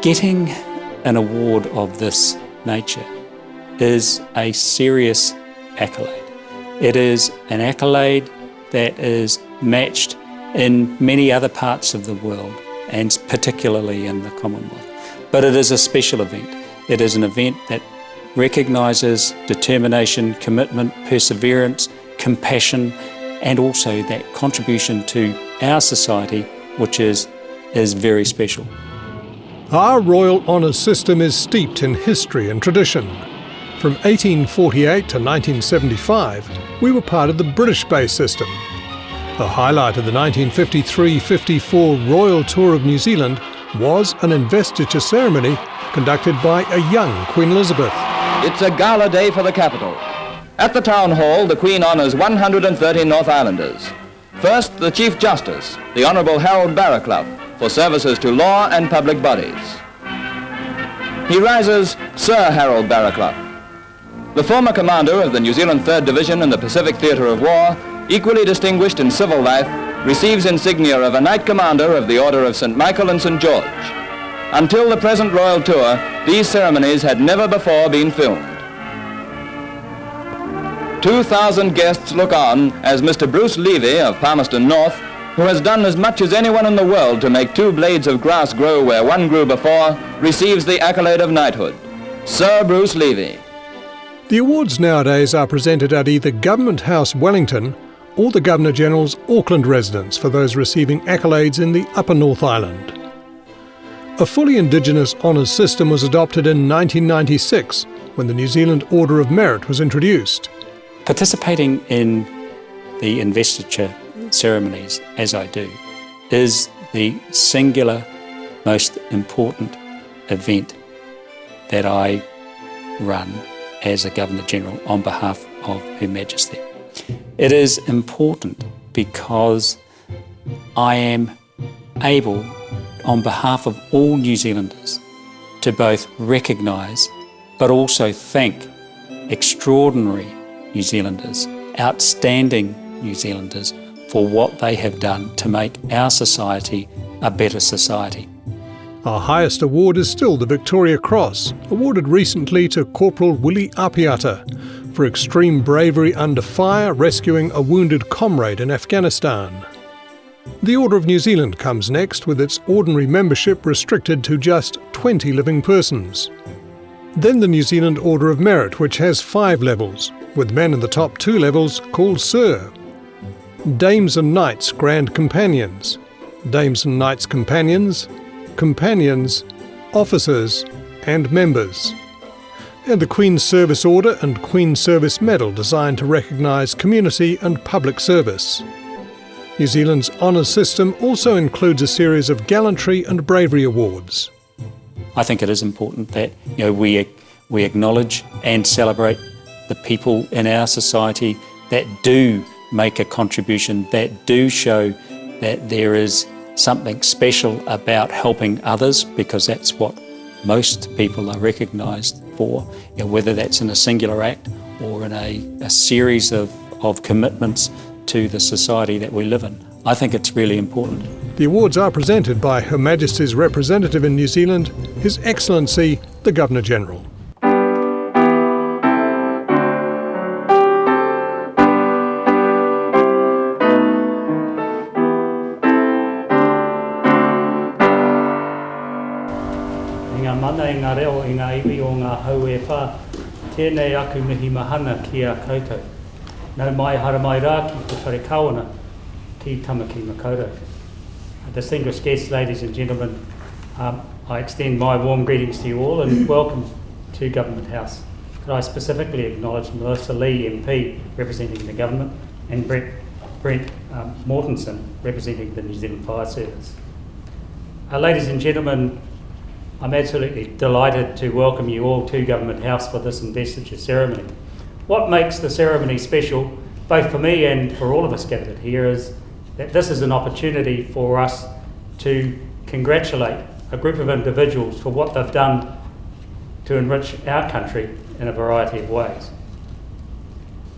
Getting an award of this nature is a serious accolade. It is an accolade that is matched in many other parts of the world, and particularly in the Commonwealth. But it is a special event. It is an event that recognises determination, commitment, perseverance, compassion, and also that contribution to our society, which is very special. Our Royal Honours system is steeped in history and tradition. From 1848 to 1975, we were part of the British-based system. The highlight of the 1953-54 Royal Tour of New Zealand was an investiture ceremony conducted by a young Queen Elizabeth. It's a gala day for the capital. At the Town Hall, the Queen honours 130 North Islanders. First, the Chief Justice, the Honourable Harold Barraclough, for services to law and public bodies. He rises Sir Harold Barraclough. The former commander of the New Zealand 3rd Division in the Pacific Theatre of War, equally distinguished in civil life, receives insignia of a Knight Commander of the Order of St. Michael and St. George. Until the present royal tour, these ceremonies had never before been filmed. 2,000 guests look on as Mr. Bruce Levy of Palmerston North, who has done as much as anyone in the world to make 2 blades of grass grow where one grew before, receives the accolade of knighthood. Sir Bruce Levy. The awards nowadays are presented at either Government House Wellington or the Governor-General's Auckland residence for those receiving accolades in the Upper North Island. A fully Indigenous honours system was adopted in 1996 when the New Zealand Order of Merit was introduced. Participating in the investiture ceremonies, as I do, is the singular most important event that I run as a Governor-General on behalf of Her Majesty. It is important because I am able, on behalf of all New Zealanders, to both recognise but also thank extraordinary New Zealanders, outstanding New Zealanders, for what they have done to make our society a better society. Our highest award is still the Victoria Cross, awarded recently to Corporal Willie Apiata for extreme bravery under fire rescuing a wounded comrade in Afghanistan. The Order of New Zealand comes next, with its ordinary membership restricted to just 20 living persons. Then the New Zealand Order of Merit, which has 5 levels, with men in the top 2 levels called Sir. Dames and Knights Grand Companions, Dames and Knights Companions, Companions, Officers and Members. And the Queen's Service Order and Queen's Service Medal, designed to recognise community and public service. New Zealand's honours system also includes a series of gallantry and bravery awards. I think it is important that we acknowledge and celebrate the people in our society that do make a contribution, that do show that there is something special about helping others, because that's what most people are recognised for, whether that's in a singular act or in a series of commitments to the society that we live in. I think it's really important. The awards are presented by Her Majesty's representative in New Zealand, His Excellency the Governor-General. Ngā reo i ngā iwi o ngā hau e whā, tēnei aku mihi mahana ki a koutou. Nau mai hara mai rā ki te whare kawana ki Tamaki Makaurau. Distinguished guests, ladies and gentlemen, I extend my warm greetings to you all and welcome to Government House. Could I specifically acknowledge Melissa Lee MP representing the Government and Brent Mortensen representing the New Zealand Fire Service. Ladies and gentlemen, I'm absolutely delighted to welcome you all to Government House for this investiture ceremony. What makes the ceremony special, both for me and for all of us gathered here, is that this is an opportunity for us to congratulate a group of individuals for what they've done to enrich our country in a variety of ways.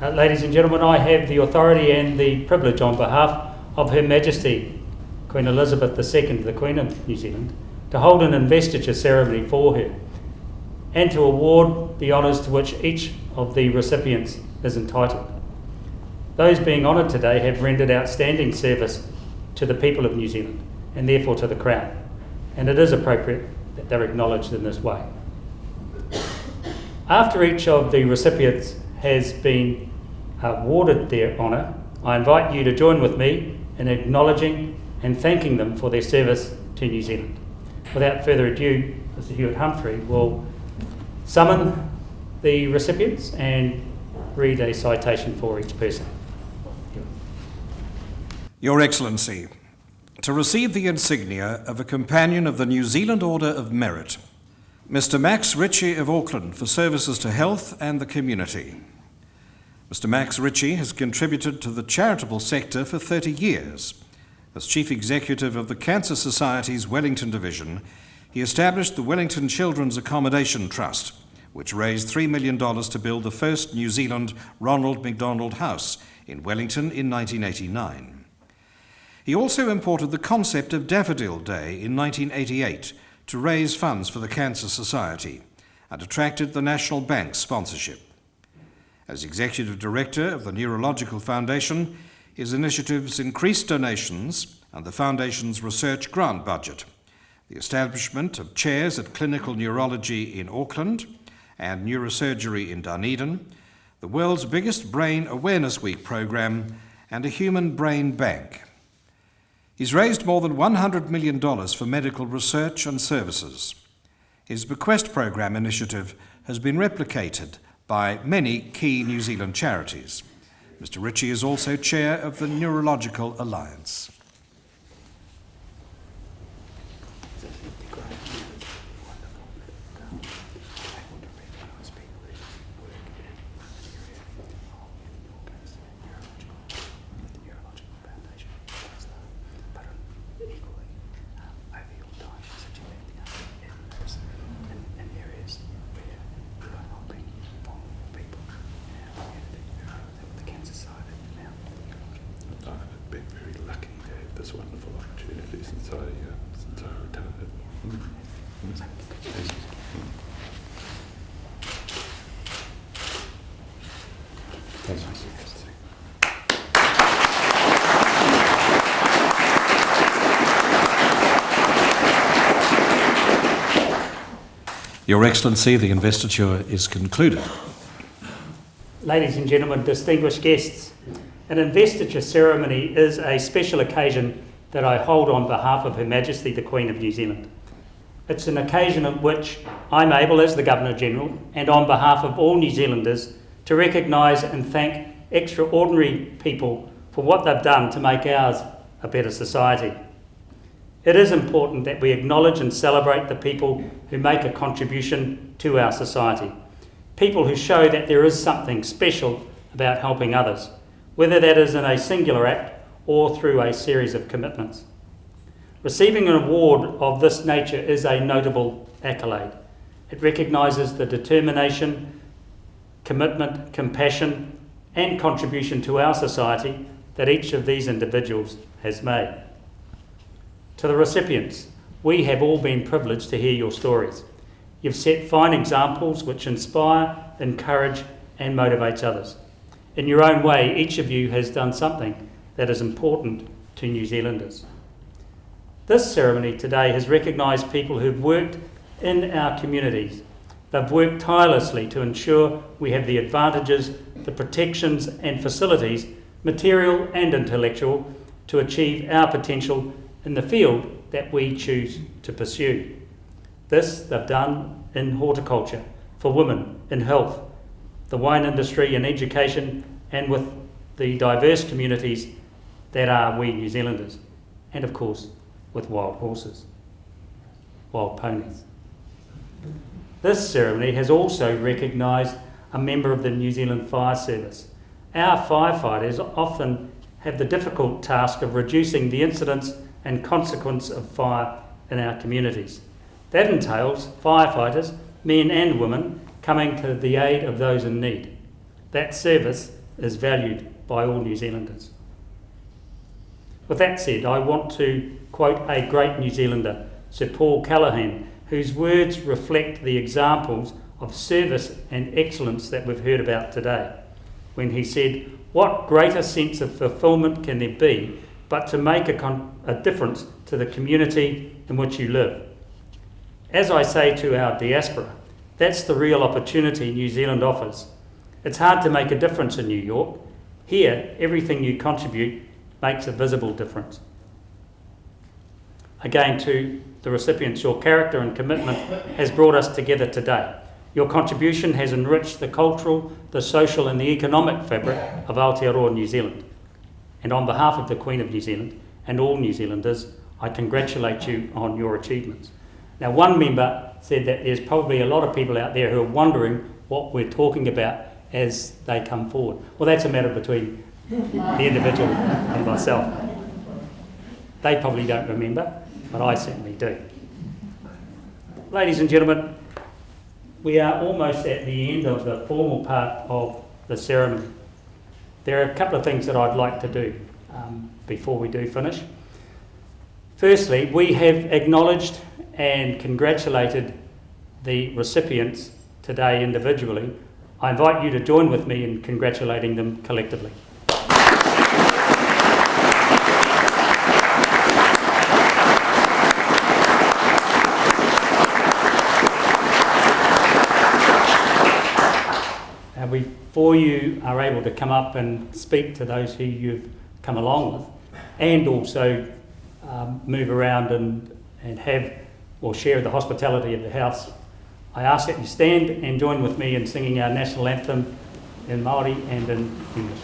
Ladies and gentlemen, I have the authority and the privilege on behalf of Her Majesty Queen Elizabeth II, the Queen of New Zealand, to hold an investiture ceremony for her and to award the honours to which each of the recipients is entitled. Those being honoured today have rendered outstanding service to the people of New Zealand and therefore to the Crown, and it is appropriate that they're acknowledged in this way. After each of the recipients has been awarded their honour, I invite you to join with me in acknowledging and thanking them for their service to New Zealand. Without further ado, Mr. Hewitt Humphrey will summon the recipients and read a citation for each person. Your Excellency, to receive the insignia of a Companion of the New Zealand Order of Merit, Mr. Max Ritchie of Auckland for services to health and the community. Mr. Max Ritchie has contributed to the charitable sector for 30 years. As Chief Executive of the Cancer Society's Wellington Division, he established the Wellington Children's Accommodation Trust, which raised $3 million to build the first New Zealand Ronald McDonald House in Wellington in 1989. He also imported the concept of Daffodil Day in 1988 to raise funds for the Cancer Society and attracted the National Bank's sponsorship. As Executive Director of the Neurological Foundation, his initiatives increased donations and the Foundation's research grant budget, the establishment of chairs at clinical neurology in Auckland and neurosurgery in Dunedin, the world's biggest Brain Awareness Week program, and a human brain bank. He's raised more than $100 million for medical research and services. His Bequest Program initiative has been replicated by many key New Zealand charities. Mr. Ritchie is also chair of the Neurological Alliance. This wonderful opportunity since I retired. Thanks. Your Excellency, the investiture is concluded. Ladies and gentlemen, distinguished guests, an investiture ceremony is a special occasion that I hold on behalf of Her Majesty the Queen of New Zealand. It's an occasion at which I'm able, as the Governor-General, and on behalf of all New Zealanders, to recognise and thank extraordinary people for what they've done to make ours a better society. It is important that we acknowledge and celebrate the people who make a contribution to our society, people who show that there is something special about helping others, whether that is in a singular act or through a series of commitments. Receiving an award of this nature is a notable accolade. It recognises the determination, commitment, compassion and contribution to our society that each of these individuals has made. To the recipients, we have all been privileged to hear your stories. You've set fine examples which inspire, encourage and motivates others. In your own way, each of you has done something that is important to New Zealanders. This ceremony today has recognised people who've worked in our communities. They've worked tirelessly to ensure we have the advantages, the protections and facilities, material and intellectual, to achieve our potential in the field that we choose to pursue. This they've done in horticulture, for women, in health, the wine industry and education, and with the diverse communities that are we New Zealanders, and of course with wild horses, wild ponies. This ceremony has also recognised a member of the New Zealand Fire Service. Our firefighters often have the difficult task of reducing the incidence and consequence of fire in our communities. That entails firefighters, men and women, coming to the aid of those in need. That service is valued by all New Zealanders. With that said, I want to quote a great New Zealander Sir Paul Callaghan, whose words reflect the examples of service and excellence that we've heard about today, when he said, "What greater sense of fulfilment can there be but to make a difference to the community in which you live?" As I say to our diaspora, that's the real opportunity New Zealand offers. It's hard to make a difference in New York. Here, everything you contribute makes a visible difference. Again, to the recipients, your character and commitment has brought us together today. Your contribution has enriched the cultural, the social and the economic fabric of Aotearoa New Zealand. And on behalf of the Queen of New Zealand and all New Zealanders, I congratulate you on your achievements. Now, one member said that there's probably a lot of people out there who are wondering what we're talking about as they come forward. Well, that's a matter between the individual and myself. They probably don't remember, but I certainly do. Ladies and gentlemen, we are almost at the end of the formal part of the ceremony. There are a couple of things that I'd like to do before we do finish. Firstly, we have acknowledged and congratulated the recipients today individually. I invite you to join with me in congratulating them collectively. Before you are able to come up and speak to those who you've come along with, and also move around and have or share the hospitality of the house, I ask that you stand and join with me in singing our national anthem in Māori and in English.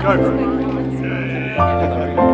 Go for it.